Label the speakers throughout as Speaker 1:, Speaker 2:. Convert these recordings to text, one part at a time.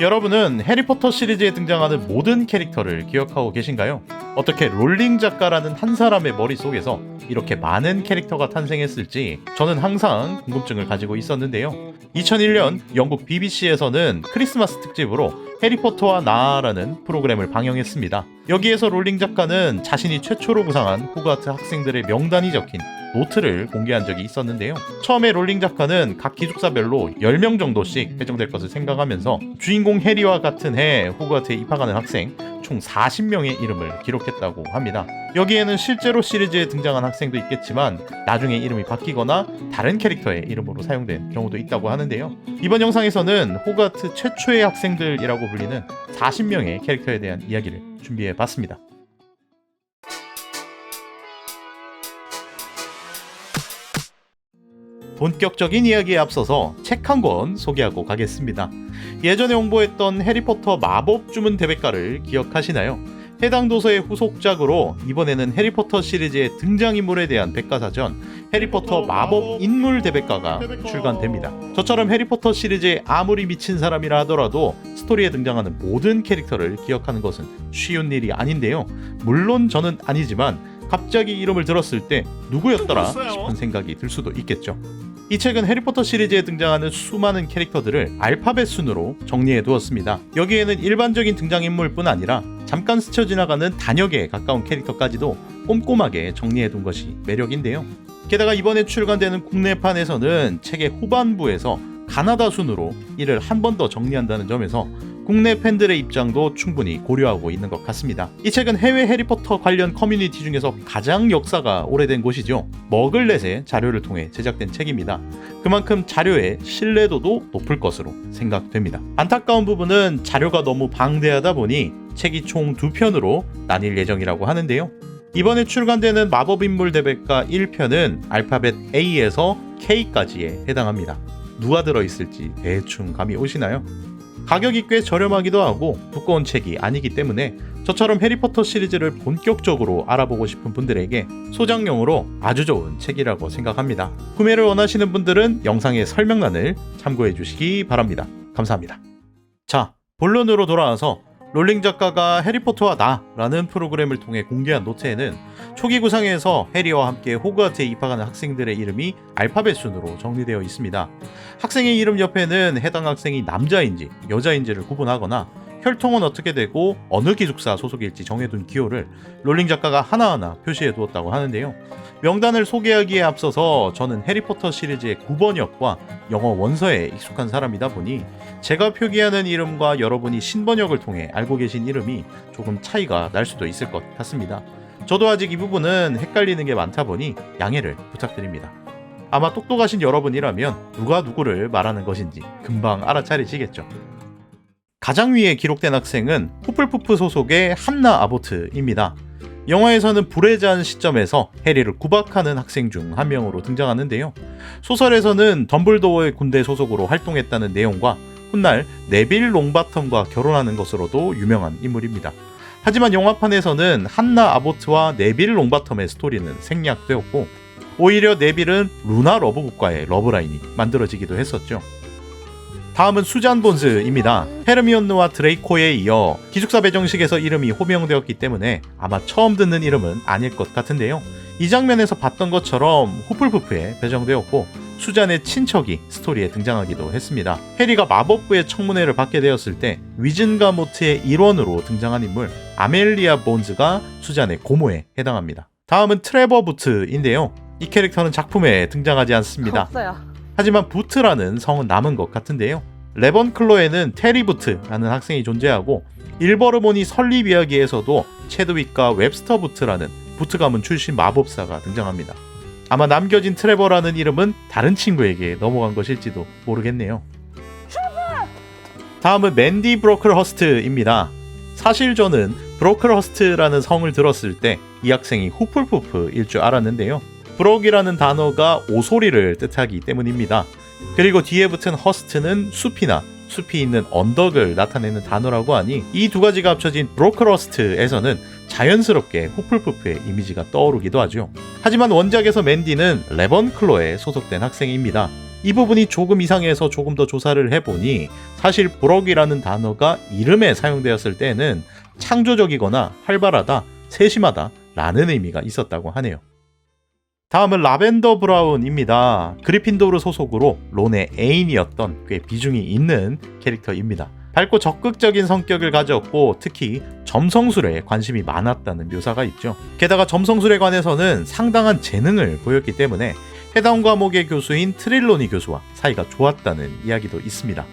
Speaker 1: 여러분은 해리포터 시리즈에 등장하는 모든 캐릭터를 기억하고 계신가요? 어떻게 롤링 작가라는 한 사람의 머릿속에서 이렇게 많은 캐릭터가 탄생했을지 저는 항상 궁금증을 가지고 있었는데요. 2001년 영국 BBC에서는 크리스마스 특집으로 해리포터와 나라는 프로그램을 방영했습니다. 여기에서 롤링 작가는 자신이 최초로 구상한 호그와트 학생들의 명단이 적힌 노트를 공개한 적이 있었는데요. 처음에 롤링 작가는 각 기숙사별로 10명 정도씩 배정될 것을 생각하면서 주인공 해리와 같은 해 호그와트에 입학하는 학생 총 40명의 이름을 기록했다고 합니다. 여기에는 실제로 시리즈에 등장한 학생도 있겠지만 나중에 이름이 바뀌거나 다른 캐릭터의 이름으로 사용된 경우도 있다고 하는데요. 이번 영상에서는 호그와트 최초의 학생들이라고 불리는 40명의 캐릭터에 대한 이야기를 준비해봤습니다. 본격적인 이야기에 앞서서 책 한 권 소개하고 가겠습니다. 예전에 홍보했던 해리포터 마법 주문 대백과를 기억하시나요? 해당 도서의 후속작으로 이번에는 해리포터 시리즈의 등장인물에 대한 백과사전 해리포터 마법 인물 대백과가 출간됩니다. 저처럼 해리포터 시리즈에 아무리 미친 사람이라 하더라도 스토리에 등장하는 모든 캐릭터를 기억하는 것은 쉬운 일이 아닌데요. 물론 저는 아니지만 갑자기 이름을 들었을 때 누구였더라 싶은 생각이 들 수도 있겠죠. 이 책은 해리포터 시리즈에 등장하는 수많은 캐릭터들을 알파벳 순으로 정리해 두었습니다. 여기에는 일반적인 등장인물뿐 아니라 잠깐 스쳐 지나가는 단역에 가까운 캐릭터까지도 꼼꼼하게 정리해 둔 것이 매력인데요. 게다가 이번에 출간되는 국내판에서는 책의 후반부에서 가나다 순으로 이를 한 번 더 정리한다는 점에서 국내 팬들의 입장도 충분히 고려하고 있는 것 같습니다. 이 책은 해외 해리포터 관련 커뮤니티 중에서 가장 역사가 오래된 곳이죠. 머글넷의 자료를 통해 제작된 책입니다. 그만큼 자료의 신뢰도도 높을 것으로 생각됩니다. 안타까운 부분은 자료가 너무 방대하다 보니 책이 총 2편으로 나뉠 예정이라고 하는데요. 이번에 출간되는 마법인물 대백과 1편은 알파벳 A에서 K까지에 해당합니다. 누가 들어있을지 대충 감이 오시나요? 가격이 꽤 저렴하기도 하고 두꺼운 책이 아니기 때문에 저처럼 해리포터 시리즈를 본격적으로 알아보고 싶은 분들에게 소장용으로 아주 좋은 책이라고 생각합니다. 구매를 원하시는 분들은 영상의 설명란을 참고해 주시기 바랍니다. 감사합니다. 자, 본론으로 돌아와서 롤링 작가가 해리포터와 나라는 프로그램을 통해 공개한 노트에는 초기 구상에서 해리와 함께 호그와트에 입학하는 학생들의 이름이 알파벳 순으로 정리되어 있습니다. 학생의 이름 옆에는 해당 학생이 남자인지 여자인지를 구분하거나 혈통은 어떻게 되고 어느 기숙사 소속일지 정해둔 기호를 롤링 작가가 하나하나 표시해 두었다고 하는데요. 명단을 소개하기에 앞서서 저는 해리포터 시리즈의 구번역과 영어 원서에 익숙한 사람이다 보니 제가 표기하는 이름과 여러분이 신번역을 통해 알고 계신 이름이 조금 차이가 날 수도 있을 것 같습니다. 저도 아직 이 부분은 헷갈리는 게 많다 보니 양해를 부탁드립니다. 아마 똑똑하신 여러분이라면 누가 누구를 말하는 것인지 금방 알아차리시겠죠. 가장 위에 기록된 학생은 후플푸프 소속의 한나 아보트입니다. 영화에서는 불에 잔 시점에서 해리를 구박하는 학생 중 한 명으로 등장하는데요. 소설에서는 덤블도어의 군대 소속으로 활동했다는 내용과 훗날 네빌 롱바텀과 결혼하는 것으로도 유명한 인물입니다. 하지만 영화판에서는 한나 아보트와 네빌 롱바텀의 스토리는 생략되었고 오히려 네빌은 루나 러브북과의 러브라인이 만들어지기도 했었죠. 다음은 수잔 본스입니다. 헤르미온느와 드레이코에 이어 기숙사 배정식에서 이름이 호명되었기 때문에 아마 처음 듣는 이름은 아닐 것 같은데요. 이 장면에서 봤던 것처럼 후플푸프에 배정되었고 수잔의 친척이 스토리에 등장하기도 했습니다. 해리가 마법부의 청문회를 받게 되었을 때 위즌가모트의 일원으로 등장한 인물 아멜리아 본즈가 수잔의 고모에 해당합니다. 다음은 트레버 부트인데요. 이 캐릭터는 작품에 등장하지 않습니다.
Speaker 2: 없어요.
Speaker 1: 하지만 부트라는 성은 남은 것 같은데요. 레번클로에는 테리 부트라는 학생이 존재하고 일버르모니 설립 이야기에서도 체드윅과 웹스터 부트라는 부트 가문 출신 마법사가 등장합니다. 아마 남겨진 트레버라는 이름은 다른 친구에게 넘어간 것일지도 모르겠네요. 다음은 맨디 브로클허스트입니다. 사실 저는 브로클허스트라는 성을 들었을 때 이 학생이 후플푸프일 줄 알았는데요. 브록이라는 단어가 오소리를 뜻하기 때문입니다. 그리고 뒤에 붙은 허스트는 숲이나 숲이 있는 언덕을 나타내는 단어라고 하니 이 두 가지가 합쳐진 브로크러스트에서는 자연스럽게 후플푸프의 이미지가 떠오르기도 하죠. 하지만 원작에서 맨디는 레번클로에 소속된 학생입니다. 이 부분이 조금 이상해서 조금 더 조사를 해보니 사실 부럭이라는 단어가 이름에 사용되었을 때는 창조적이거나 활발하다, 세심하다 라는 의미가 있었다고 하네요. 다음은 라벤더 브라운입니다. 그리핀도르 소속으로 론의 애인이었던 꽤 비중이 있는 캐릭터입니다. 밝고 적극적인 성격을 가졌고 특히 점성술에 관심이 많았다는 묘사가 있죠. 게다가 점성술에 관해서는 상당한 재능을 보였기 때문에 해당 과목의 교수인 트릴로니 교수와 사이가 좋았다는 이야기도 있습니다.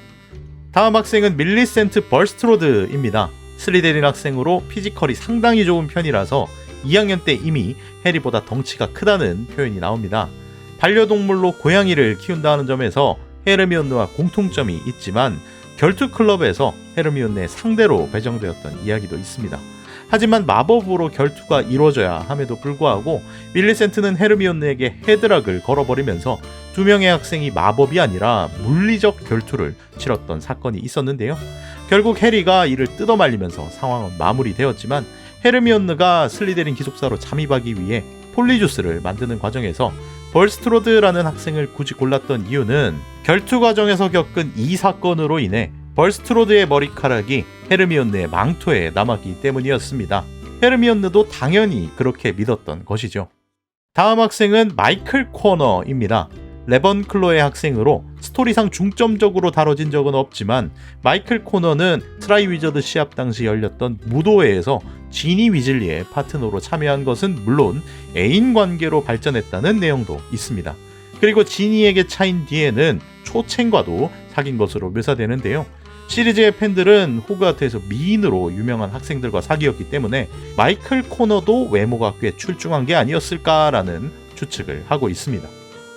Speaker 1: 다음 학생은 밀리센트 벌스트로드입니다. 슬리데린 학생으로 피지컬이 상당히 좋은 편이라서 2학년 때 이미 해리보다 덩치가 크다는 표현이 나옵니다. 반려동물로 고양이를 키운다는 점에서 헤르미온느와 공통점이 있지만 결투 클럽에서 헤르미온느의 상대로 배정되었던 이야기도 있습니다. 하지만 마법으로 결투가 이루어져야 함에도 불구하고 밀리센트는 헤르미온느에게 헤드락을 걸어버리면서 두 명의 학생이 마법이 아니라 물리적 결투를 치렀던 사건이 있었는데요. 결국 해리가 이를 뜯어말리면서 상황은 마무리되었지만 헤르미온느가 슬리데린 기숙사로 잠입하기 위해 폴리주스를 만드는 과정에서 벌스트로드라는 학생을 굳이 골랐던 이유는 결투 과정에서 겪은 이 사건으로 인해 벌스트로드의 머리카락이 헤르미온느의 망토에 남았기 때문이었습니다. 헤르미온느도 당연히 그렇게 믿었던 것이죠. 다음 학생은 마이클 코너입니다. 레번클로의 학생으로 스토리상 중점적으로 다뤄진 적은 없지만 마이클 코너는 트라이위저드 시합 당시 열렸던 무도회에서 지니 위즐리의 파트너로 참여한 것은 물론 애인 관계로 발전했다는 내용도 있습니다. 그리고 지니에게 차인 뒤에는 초첸과도 사귄 것으로 묘사되는데요. 시리즈의 팬들은 호그와트에서 미인으로 유명한 학생들과 사귀었기 때문에 마이클 코너도 외모가 꽤 출중한 게 아니었을까라는 추측을 하고 있습니다.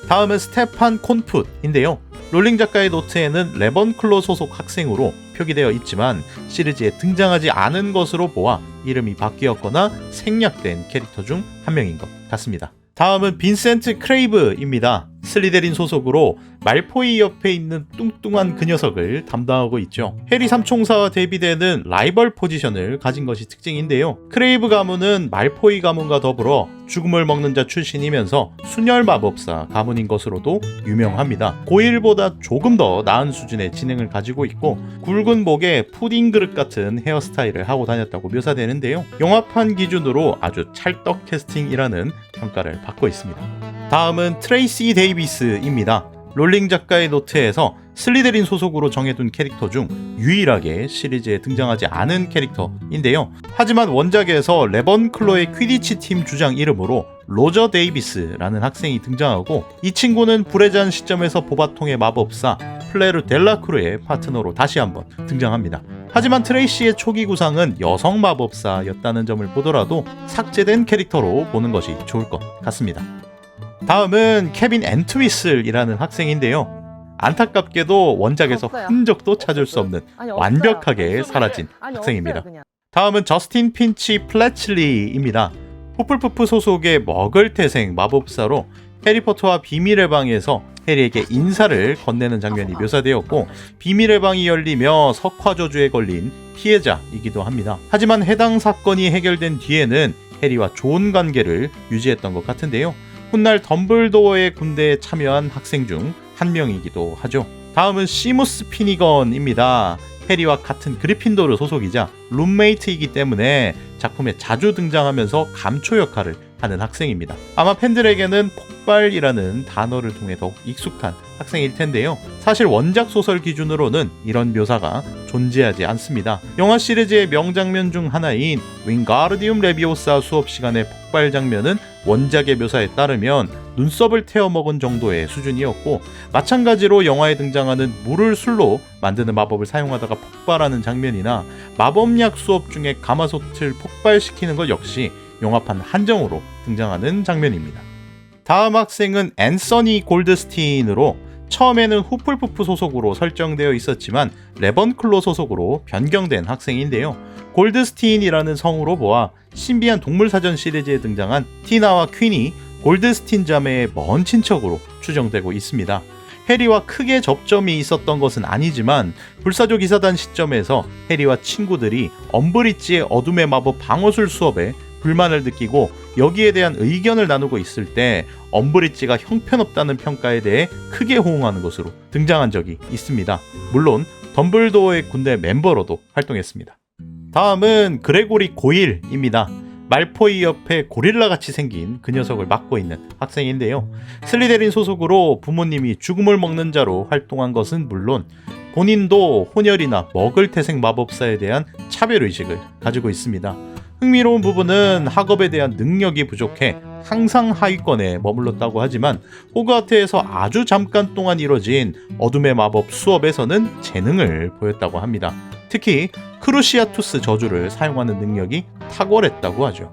Speaker 1: 다음은 스테판 콘풋인데요. 롤링 작가의 노트에는 레번클로 소속 학생으로 표기되어 있지만 시리즈에 등장하지 않은 것으로 보아 이름이 바뀌었거나 생략된 캐릭터 중 한 명인 것 같습니다. 다음은 빈센트 크레이브입니다. 슬리데린 소속으로 말포이 옆에 있는 뚱뚱한 그 녀석을 담당하고 있죠. 해리 삼총사와 대비되는 라이벌 포지션을 가진 것이 특징인데요. 크레이브 가문은 말포이 가문과 더불어 죽음을 먹는 자 출신이면서 순혈 마법사 가문인 것으로도 유명합니다. 고1보다 조금 더 나은 수준의 지능을 가지고 있고 굵은 목에 푸딩 그릇 같은 헤어스타일을 하고 다녔다고 묘사되는데요. 영화판 기준으로 아주 찰떡 캐스팅이라는 평가를 받고 있습니다. 다음은 트레이시 데이비스입니다. 롤링 작가의 노트에서 슬리데린 소속으로 정해둔 캐릭터 중 유일하게 시리즈에 등장하지 않은 캐릭터인데요. 하지만 원작에서 레번클로의 퀴디치 팀 주장 이름으로 로저 데이비스라는 학생이 등장하고 이 친구는 불에 잔 시점에서 보바통의 마법사 플레르 델라크루의 파트너로 다시 한번 등장합니다. 하지만 트레이시의 초기 구상은 여성 마법사였다는 점을 보더라도 삭제된 캐릭터로 보는 것이 좋을 것 같습니다. 다음은 케빈 앤트위슬이라는 학생인데요. 안타깝게도 원작에서 흔적도 찾을 수 없는 완벽하게 사라진 학생입니다. 다음은 저스틴 핀치 플래칠리입니다. 후플푸프 소속의 머글태생 마법사로 해리포터와 비밀의 방에서 해리에게 인사를 건네는 장면이 묘사되었고 비밀의 방이 열리며 석화저주에 걸린 피해자이기도 합니다. 하지만 해당 사건이 해결된 뒤에는 해리와 좋은 관계를 유지했던 것 같은데요. 훗날 덤블도어의 군대에 참여한 학생 중 한 명이기도 하죠. 다음은 시무스 피니건입니다. 해리와 같은 그리핀도르 소속이자 룸메이트이기 때문에 작품에 자주 등장하면서 감초 역할을 하는 학생입니다. 아마 팬들에게는 폭발이라는 단어를 통해 더욱 익숙한 학생일 텐데요. 사실 원작 소설 기준으로는 이런 묘사가 존재하지 않습니다. 영화 시리즈의 명장면 중 하나인 윙가르디움 레비오사 수업 시간의 폭발 장면은 원작의 묘사에 따르면 눈썹을 태워먹은 정도의 수준이었고 마찬가지로 영화에 등장하는 물을 술로 만드는 마법을 사용하다가 폭발하는 장면이나 마법약 수업 중에 가마솥을 폭발시키는 것 역시 영화판 한정으로 등장하는 장면입니다. 다음 학생은 앤서니 골드스틴으로 처음에는 후플푸프 소속으로 설정되어 있었지만 레번클로 소속으로 변경된 학생인데요. 골드스틴이라는 성으로 보아 신비한 동물사전 시리즈에 등장한 티나와 퀸이 골드스틴 자매의 먼 친척으로 추정되고 있습니다. 해리와 크게 접점이 있었던 것은 아니지만 불사조 기사단 시점에서 해리와 친구들이 엄브리지의 어둠의 마법 방어술 수업에 불만을 느끼고 여기에 대한 의견을 나누고 있을 때 엄브리지가 형편없다는 평가에 대해 크게 호응하는 것으로 등장한 적이 있습니다. 물론 덤블도어의 군대 멤버로도 활동했습니다. 다음은 그레고리 고일입니다. 말포이 옆에 고릴라같이 생긴 그 녀석을 맡고 있는 학생인데요. 슬리데린 소속으로 부모님이 죽음을 먹는 자로 활동한 것은 물론 본인도 혼혈이나 머글태생 마법사에 대한 차별의식을 가지고 있습니다. 흥미로운 부분은 학업에 대한 능력이 부족해 항상 하위권에 머물렀다고 하지만 호그와트에서 아주 잠깐 동안 이뤄진 어둠의 마법 수업에서는 재능을 보였다고 합니다. 특히 크루시아투스 저주를 사용하는 능력이 탁월했다고 하죠.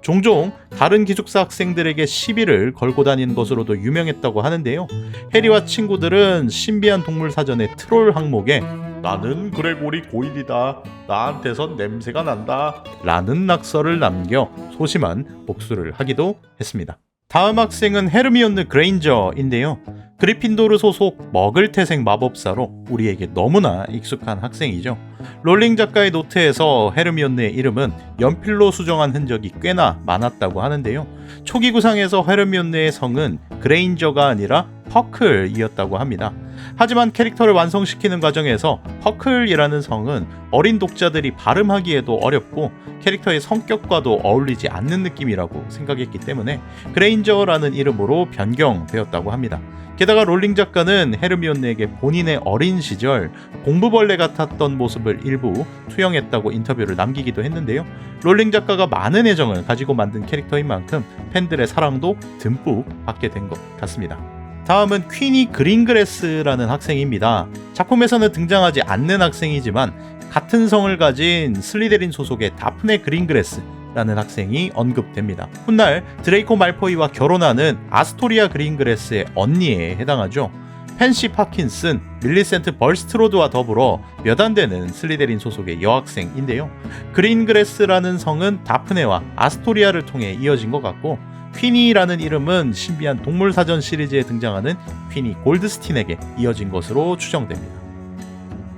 Speaker 1: 종종 다른 기숙사 학생들에게 시비를 걸고 다니는 것으로도 유명했다고 하는데요. 해리와 친구들은 신비한 동물 사전의 트롤 항목에 나는 그레고리 고일이다. 나한테선 냄새가 난다. 라는 낙서를 남겨 소심한 복수를 하기도 했습니다. 다음 학생은 헤르미온느 그레인저인데요. 그리핀도르 소속 머글태생 마법사로 우리에게 너무나 익숙한 학생이죠. 롤링 작가의 노트에서 헤르미온느의 이름은 연필로 수정한 흔적이 꽤나 많았다고 하는데요. 초기 구상에서 헤르미온느의 성은 그레인저가 아니라 퍼클이었다고 합니다. 하지만 캐릭터를 완성시키는 과정에서 퍼클이라는 성은 어린 독자들이 발음하기에도 어렵고 캐릭터의 성격과도 어울리지 않는 느낌이라고 생각했기 때문에 그레인저라는 이름으로 변경되었다고 합니다. 게다가 롤링 작가는 헤르미온느에게 본인의 어린 시절 공부벌레 같았던 모습을 일부 투영했다고 인터뷰를 남기기도 했는데요. 롤링 작가가 많은 애정을 가지고 만든 캐릭터인 만큼 팬들의 사랑도 듬뿍 받게 된 것 같습니다. 다음은 퀸이 그린그레스라는 학생입니다. 작품에서는 등장하지 않는 학생이지만 같은 성을 가진 슬리데린 소속의 다프네 그린그레스라는 학생이 언급됩니다. 훗날 드레이코 말포이와 결혼하는 아스토리아 그린그레스의 언니에 해당하죠. 펜시 파킨슨, 밀리센트 벌스트로드와 더불어 몇 안 되는 슬리데린 소속의 여학생인데요. 그린그레스라는 성은 다프네와 아스토리아를 통해 이어진 것 같고 퀸이라는 이름은 신비한 동물 사전 시리즈에 등장하는 퀸이 골드스틴에게 이어진 것으로 추정됩니다.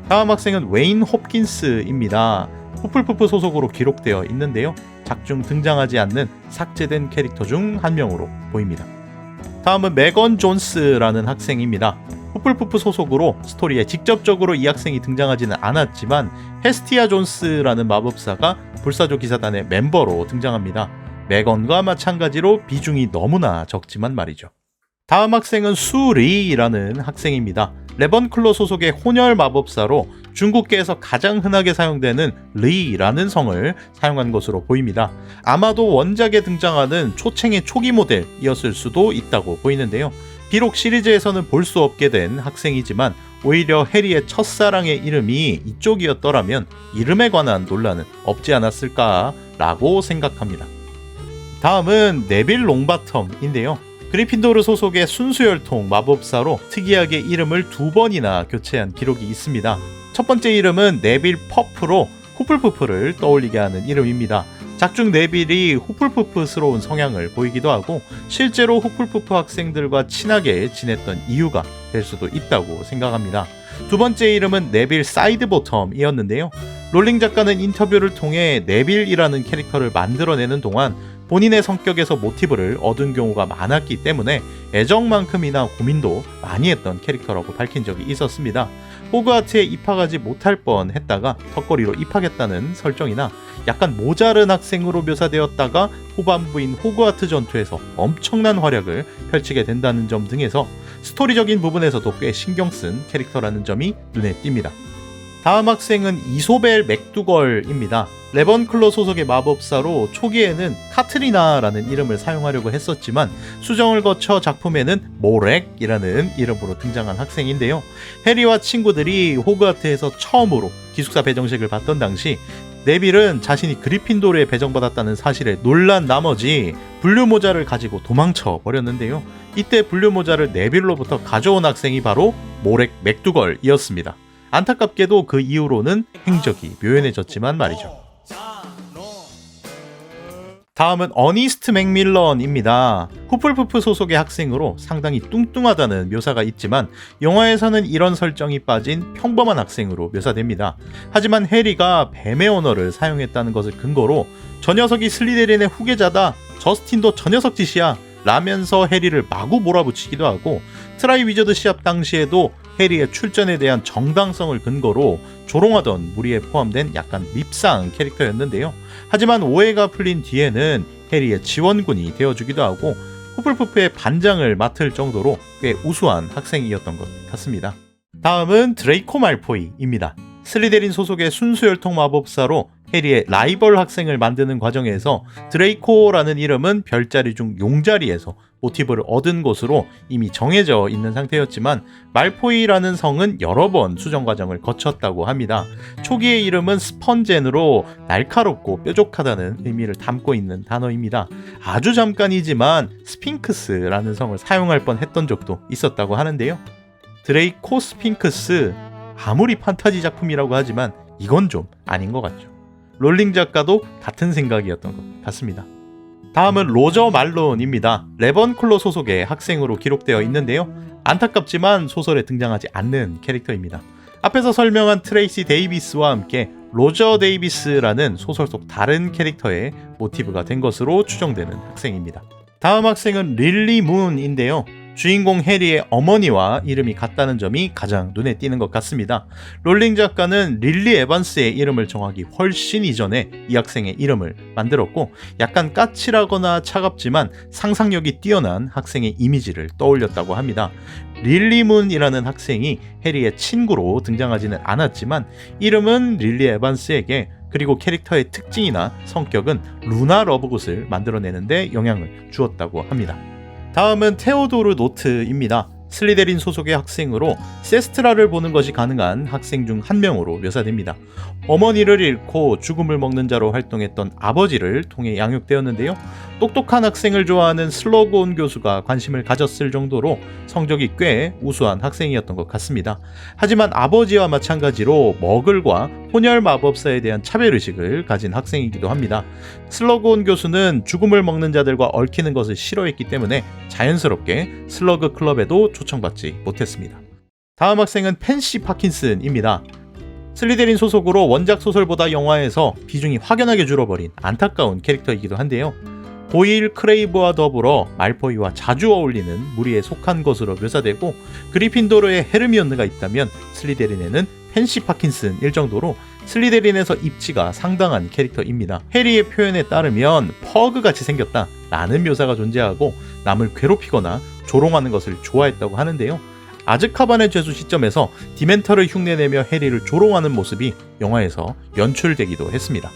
Speaker 1: 다음 학생은 웨인 홉킨스입니다. 후플푸프 소속으로 기록되어 있는데요. 작중 등장하지 않는 삭제된 캐릭터 중 한 명으로 보입니다. 다음은 메건 존스라는 학생입니다. 후플푸프 소속으로 스토리에 직접적으로 이 학생이 등장하지는 않았지만 헤스티아 존스라는 마법사가 불사조 기사단의 멤버로 등장합니다. 메건과 마찬가지로 비중이 너무나 적지만 말이죠. 다음 학생은 수리라는 학생입니다. 레번클로 소속의 혼혈 마법사로 중국계에서 가장 흔하게 사용되는 리라는 성을 사용한 것으로 보입니다. 아마도 원작에 등장하는 초챙의 초기 모델이었을 수도 있다고 보이는데요. 비록 시리즈에서는 볼 수 없게 된 학생이지만 오히려 해리의 첫사랑의 이름이 이쪽이었더라면 이름에 관한 논란은 없지 않았을까라고 생각합니다. 다음은 네빌 롱바텀인데요. 그리핀도르 소속의 순수혈통 마법사로 특이하게 이름을 2번이나 교체한 기록이 있습니다. 첫 번째 이름은 네빌 퍼프로 후플푸프를 떠올리게 하는 이름입니다. 작중 네빌이 후플푸프스러운 성향을 보이기도 하고 실제로 후플푸프 학생들과 친하게 지냈던 이유가 될 수도 있다고 생각합니다. 두 번째 이름은 네빌 사이드보텀이었는데요. 롤링 작가는 인터뷰를 통해 네빌이라는 캐릭터를 만들어내는 동안 본인의 성격에서 모티브를 얻은 경우가 많았기 때문에 애정만큼이나 고민도 많이 했던 캐릭터라고 밝힌 적이 있었습니다. 호그와트에 입학하지 못할 뻔했다가 턱걸이로 입학했다는 설정이나 약간 모자른 학생으로 묘사되었다가 후반부인 호그와트 전투에서 엄청난 활약을 펼치게 된다는 점 등에서 스토리적인 부분에서도 꽤 신경 쓴 캐릭터라는 점이 눈에 띕니다. 다음 학생은 이소벨 맥두걸입니다. 레번클로 소속의 마법사로 초기에는 카트리나라는 이름을 사용하려고 했었지만 수정을 거쳐 작품에는 모렉이라는 이름으로 등장한 학생인데요. 해리와 친구들이 호그와트에서 처음으로 기숙사 배정식을 받던 당시 네빌은 자신이 그리핀도르에 배정받았다는 사실에 놀란 나머지 분류 모자를 가지고 도망쳐 버렸는데요. 이때 분류 모자를 네빌로부터 가져온 학생이 바로 모렉 맥두걸이었습니다. 안타깝게도 그 이후로는 행적이 묘연해졌지만 말이죠. 다음은 어니스트 맥밀런입니다. 후플푸프 소속의 학생으로 상당히 뚱뚱하다는 묘사가 있지만 영화에서는 이런 설정이 빠진 평범한 학생으로 묘사됩니다. 하지만 해리가 뱀의 언어를 사용했다는 것을 근거로 저 녀석이 슬리데린의 후계자다, 저스틴도 저 녀석 짓이야 라면서 해리를 마구 몰아붙이기도 하고, 트라이 위저드 시합 당시에도 해리의 출전에 대한 정당성을 근거로 조롱하던 무리에 포함된 약간 밉상 캐릭터였는데요. 하지만 오해가 풀린 뒤에는 해리의 지원군이 되어주기도 하고 후플푸프의 반장을 맡을 정도로 꽤 우수한 학생이었던 것 같습니다. 다음은 드레이코 말포이입니다. 슬리데린 소속의 순수혈통 마법사로 해리의 라이벌 학생을 만드는 과정에서 드레이코라는 이름은 별자리 중 용자리에서 모티브를 얻은 것으로 이미 정해져 있는 상태였지만 말포이라는 성은 여러 번 수정 과정을 거쳤다고 합니다. 초기의 이름은 스펀젠으로 날카롭고 뾰족하다는 의미를 담고 있는 단어입니다. 아주 잠깐이지만 스핑크스라는 성을 사용할 뻔했던 적도 있었다고 하는데요. 드레이코 스핑크스, 아무리 판타지 작품이라고 하지만 이건 좀 아닌 것 같죠. 롤링 작가도 같은 생각이었던 것 같습니다. 다음은 로저 말론입니다. 레번클로 소속의 학생으로 기록되어 있는데요. 안타깝지만 소설에 등장하지 않는 캐릭터입니다. 앞에서 설명한 트레이시 데이비스와 함께 로저 데이비스라는 소설 속 다른 캐릭터의 모티브가 된 것으로 추정되는 학생입니다. 다음 학생은 릴리 문인데요. 주인공 해리의 어머니와 이름이 같다는 점이 가장 눈에 띄는 것 같습니다. 롤링 작가는 릴리 에반스의 이름을 정하기 훨씬 이전에 이 학생의 이름을 만들었고, 약간 까칠하거나 차갑지만 상상력이 뛰어난 학생의 이미지를 떠올렸다고 합니다. 릴리 문이라는 학생이 해리의 친구로 등장하지는 않았지만 이름은 릴리 에반스에게, 그리고 캐릭터의 특징이나 성격은 루나 러브굿을 만들어내는데 영향을 주었다고 합니다. 다음은 테오도르 노트입니다. 슬리데린 소속의 학생으로 세스트라를 보는 것이 가능한 학생 중 한 명으로 묘사됩니다. 어머니를 잃고 죽음을 먹는 자로 활동했던 아버지를 통해 양육되었는데요. 똑똑한 학생을 좋아하는 슬러그온 교수가 관심을 가졌을 정도로 성적이 꽤 우수한 학생이었던 것 같습니다. 하지만 아버지와 마찬가지로 머글과 혼혈 마법사에 대한 차별의식을 가진 학생이기도 합니다. 슬러그온 교수는 죽음을 먹는 자들과 얽히는 것을 싫어했기 때문에 자연스럽게 슬러그 클럽에도 초청받지 못했습니다. 다음 학생은 펜시 파킨슨입니다. 슬리데린 소속으로 원작 소설보다 영화에서 비중이 확연하게 줄어버린 안타까운 캐릭터이기도 한데요. 보일 크레이브와 더불어 말포이와 자주 어울리는 무리에 속한 것으로 묘사되고, 그리핀도르에 헤르미온느가 있다면 슬리데린에는 펜시 파킨슨일 정도로 슬리데린에서 입지가 상당한 캐릭터입니다. 해리의 표현에 따르면 퍼그같이 생겼다 라는 묘사가 존재하고 남을 괴롭히거나 조롱하는 것을 좋아했다고 하는데요. 아즈카반의 죄수 시점에서 디멘터를 흉내내며 해리를 조롱하는 모습이 영화에서 연출되기도 했습니다.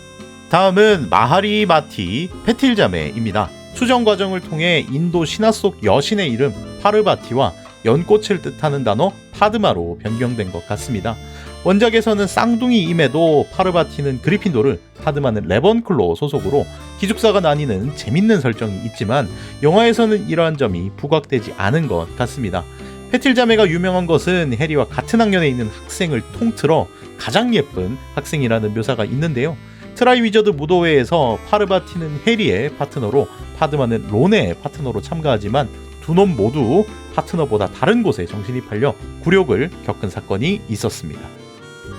Speaker 1: 다음은 마하리 마티 페틸자메입니다. 수정 과정을 통해 인도 신화 속 여신의 이름 파르바티와 연꽃을 뜻하는 단어 파드마로 변경된 것 같습니다. 원작에서는 쌍둥이임에도 파르바티는 그리핀도르, 파드마는 레번클로 소속으로 기숙사가 나뉘는 재밌는 설정이 있지만 영화에서는 이러한 점이 부각되지 않은 것 같습니다. 페틸자메가 유명한 것은 해리와 같은 학년에 있는 학생을 통틀어 가장 예쁜 학생이라는 묘사가 있는데요. 트라이 위저드 무도회에서 파르바티는 해리의 파트너로, 파드마는 론의 파트너로 참가하지만 두 놈 모두 파트너보다 다른 곳에 정신이 팔려 굴욕을 겪은 사건이 있었습니다.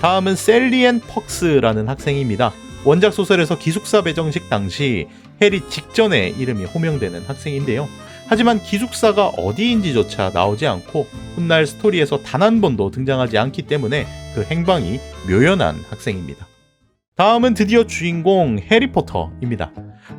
Speaker 1: 다음은 셀리 앤 퍽스라는 학생입니다. 원작 소설에서 기숙사 배정식 당시 해리 직전에 이름이 호명되는 학생인데요. 하지만 기숙사가 어디인지조차 나오지 않고 훗날 스토리에서 단 한 번도 등장하지 않기 때문에 그 행방이 묘연한 학생입니다. 다음은 드디어 주인공 해리포터입니다.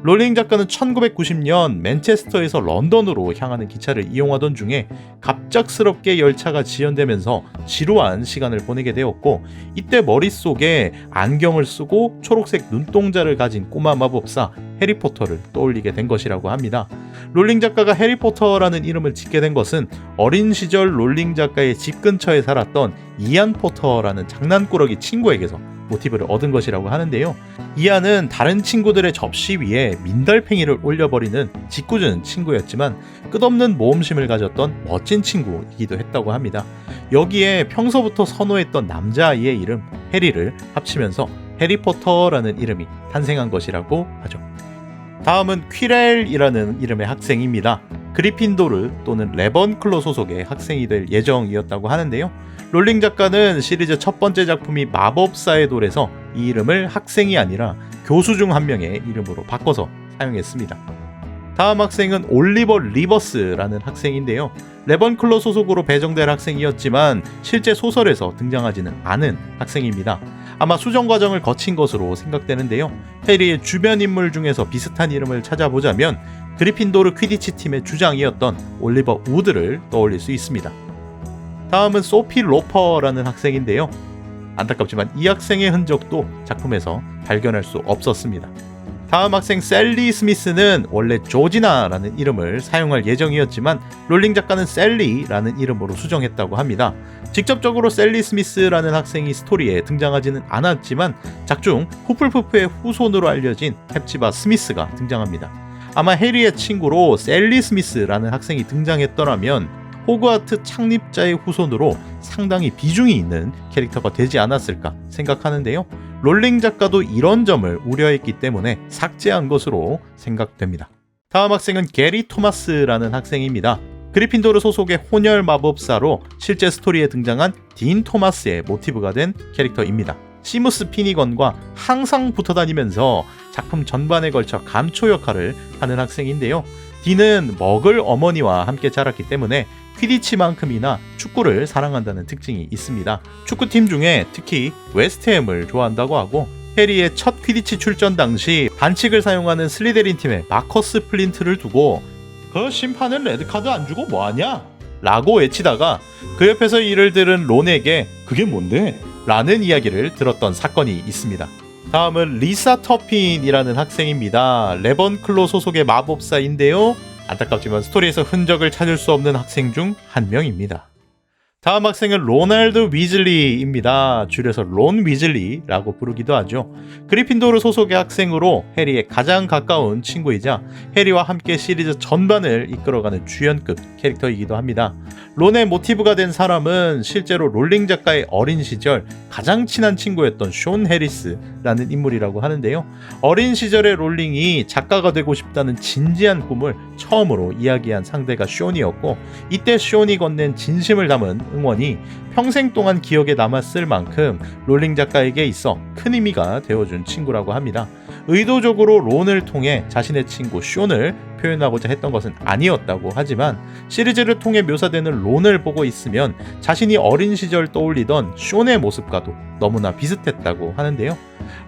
Speaker 1: 롤링 작가는 1990년 맨체스터에서 런던으로 향하는 기차를 이용하던 중에 갑작스럽게 열차가 지연되면서 지루한 시간을 보내게 되었고, 이때 머릿속에 안경을 쓰고 초록색 눈동자를 가진 꼬마 마법사 해리포터를 떠올리게 된 것이라고 합니다. 롤링 작가가 해리포터라는 이름을 짓게 된 것은 어린 시절 롤링 작가의 집 근처에 살았던 이안 포터라는 장난꾸러기 친구에게서 모티브를 얻은 것이라고 하는데요. 이안은 다른 친구들의 접시 위에 민달팽이를 올려버리는 짓궂은 친구였지만 끝없는 모험심을 가졌던 멋진 친구이기도 했다고 합니다. 여기에 평소부터 선호했던 남자아이의 이름 해리를 합치면서 해리포터라는 이름이 탄생한 것이라고 하죠. 다음은 퀴렐이라는 이름의 학생입니다. 그리핀도르 또는 레번클로 소속의 학생이 될 예정이었다고 하는데요. 롤링 작가는 시리즈 첫 번째 작품이 마법사의 돌에서 이 이름을 학생이 아니라 교수 중 한 명의 이름으로 바꿔서 사용했습니다. 다음 학생은 올리버 리버스라는 학생인데요. 레번클로 소속으로 배정될 학생이었지만 실제 소설에서 등장하지는 않은 학생입니다. 아마 수정 과정을 거친 것으로 생각되는데요. 해리의 주변 인물 중에서 비슷한 이름을 찾아보자면 그리핀도르 퀴디치 팀의 주장이었던 올리버 우드를 떠올릴 수 있습니다. 다음은 소피 로퍼라는 학생인데요. 안타깝지만 이 학생의 흔적도 작품에서 발견할 수 없었습니다. 다음 학생 셀리 스미스는 원래 조지나라는 이름을 사용할 예정이었지만 롤링 작가는 셀리라는 이름으로 수정했다고 합니다. 직접적으로 셀리 스미스라는 학생이 스토리에 등장하지는 않았지만 작중 후플푸프의 후손으로 알려진 헵지바 스미스가 등장합니다. 아마 해리의 친구로 셀리 스미스라는 학생이 등장했더라면 호그와트 창립자의 후손으로 상당히 비중이 있는 캐릭터가 되지 않았을까 생각하는데요. 롤링 작가도 이런 점을 우려했기 때문에 삭제한 것으로 생각됩니다. 다음 학생은 게리 토마스라는 학생입니다. 그리핀도르 소속의 혼혈 마법사로 실제 스토리에 등장한 딘 토마스의 모티브가 된 캐릭터입니다. 시무스 피니건과 항상 붙어다니면서 작품 전반에 걸쳐 감초 역할을 하는 학생인데요. 딘은 먹을 어머니와 함께 자랐기 때문에 퀴디치만큼이나 축구를 사랑한다는 특징이 있습니다. 축구팀 중에 특히 웨스트햄을 좋아한다고 하고 해리의 첫 퀴디치 출전 당시 반칙을 사용하는 슬리데린 팀의 마커스 플린트를 두고 그 심판은 레드카드 안 주고 뭐하냐? 라고 외치다가 그 옆에서 이를 들은 론에게 그게 뭔데? 라는 이야기를 들었던 사건이 있습니다. 다음은 리사 터핀이라는 학생입니다. 레번클로 소속의 마법사인데요. 안타깝지만 스토리에서 흔적을 찾을 수 없는 학생 중 한 명입니다. 다음 학생은 로날드 위즐리입니다. 줄여서 론 위즐리라고 부르기도 하죠. 그리핀도르 소속의 학생으로 해리의 가장 가까운 친구이자 해리와 함께 시리즈 전반을 이끌어가는 주연급 캐릭터이기도 합니다. 론의 모티브가 된 사람은 실제로 롤링 작가의 어린 시절 가장 친한 친구였던 숀 해리스라는 인물이라고 하는데요. 어린 시절의 롤링이 작가가 되고 싶다는 진지한 꿈을 처음으로 이야기한 상대가 숀이었고 이때 숀이 건넨 진심을 담은 응원이 평생 동안 기억에 남았을 만큼 롤링 작가에게 있어 큰 의미가 되어준 친구라고 합니다. 의도적으로 론을 통해 자신의 친구 숀을 표현하고자 했던 것은 아니었다고 하지만 시리즈를 통해 묘사되는 론을 보고 있으면 자신이 어린 시절 떠올리던 숀의 모습과도 너무나 비슷했다고 하는데요.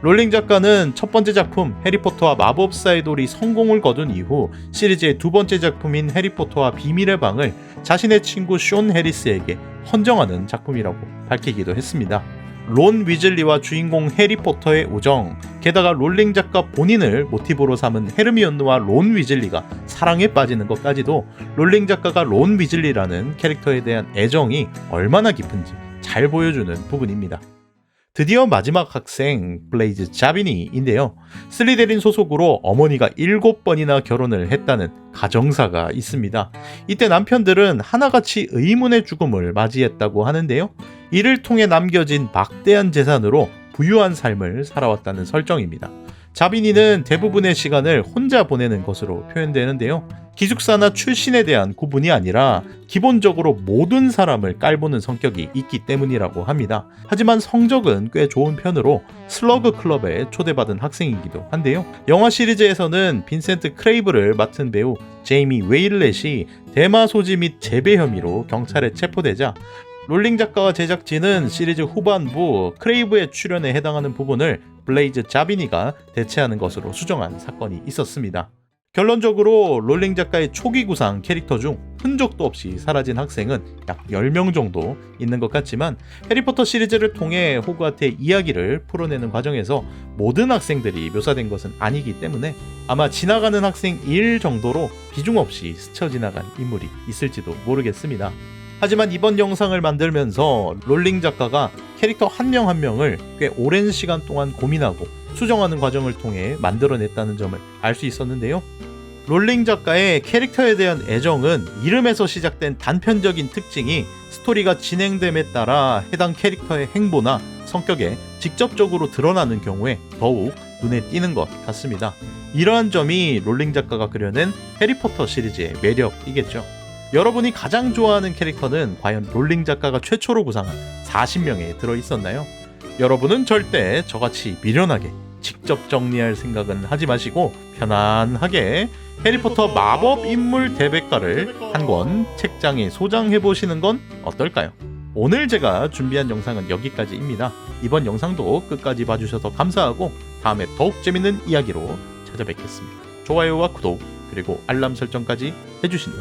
Speaker 1: 롤링 작가는 첫 번째 작품 해리포터와 마법사의 돌이 성공을 거둔 이후 시리즈의 두 번째 작품인 해리포터와 비밀의 방을 자신의 친구 숀 해리스에게 헌정하는 작품이라고 밝히기도 했습니다. 론 위즐리와 주인공 해리포터의 우정, 게다가 롤링 작가 본인을 모티브로 삼은 헤르미온느와 론 위즐리가 사랑에 빠지는 것까지도 롤링 작가가 론 위즐리라는 캐릭터에 대한 애정이 얼마나 깊은지 잘 보여주는 부분입니다. 드디어 마지막 학생 블레이즈 자비니인데요. 슬리데린 소속으로 어머니가 7번이나 결혼을 했다는 가정사가 있습니다. 이때 남편들은 하나같이 의문의 죽음을 맞이했다고 하는데요. 이를 통해 남겨진 막대한 재산으로 부유한 삶을 살아왔다는 설정입니다. 자비니는 대부분의 시간을 혼자 보내는 것으로 표현되는데요. 기숙사나 출신에 대한 구분이 아니라 기본적으로 모든 사람을 깔보는 성격이 있기 때문이라고 합니다. 하지만 성적은 꽤 좋은 편으로 슬러그 클럽에 초대받은 학생이기도 한데요. 영화 시리즈에서는 빈센트 크레이브를 맡은 배우 제이미 웨일렛이 대마 소지 및 재배 혐의로 경찰에 체포되자 롤링 작가와 제작진은 시리즈 후반부 크레이브의 출연에 해당하는 부분을 블레이즈 자비니가 대체하는 것으로 수정한 사건이 있었습니다. 결론적으로 롤링 작가의 초기 구상 캐릭터 중 흔적도 없이 사라진 학생은 약 10명 정도 있는 것 같지만 해리포터 시리즈를 통해 호그와트의 이야기를 풀어내는 과정에서 모든 학생들이 묘사된 것은 아니기 때문에 아마 지나가는 학생 1 정도로 비중 없이 스쳐 지나간 인물이 있을지도 모르겠습니다. 하지만 이번 영상을 만들면서 롤링 작가가 캐릭터 한 명 한 명을 꽤 오랜 시간 동안 고민하고 수정하는 과정을 통해 만들어냈다는 점을 알 수 있었는데요. 롤링 작가의 캐릭터에 대한 애정은 이름에서 시작된 단편적인 특징이 스토리가 진행됨에 따라 해당 캐릭터의 행보나 성격에 직접적으로 드러나는 경우에 더욱 눈에 띄는 것 같습니다. 이러한 점이 롤링 작가가 그려낸 해리포터 시리즈의 매력이겠죠. 여러분이 가장 좋아하는 캐릭터는 과연 롤링 작가가 최초로 구상한 40명에 들어있었나요? 여러분은 절대 저같이 미련하게 직접 정리할 생각은 하지 마시고 편안하게 해리포터 마법 인물 대백과를 한 권 책장에 소장해 보시는 건 어떨까요? 오늘 제가 준비한 영상은 여기까지입니다. 이번 영상도 끝까지 봐주셔서 감사하고 다음에 더욱 재밌는 이야기로 찾아뵙겠습니다. 좋아요와 구독 그리고 알람 설정까지 해주시니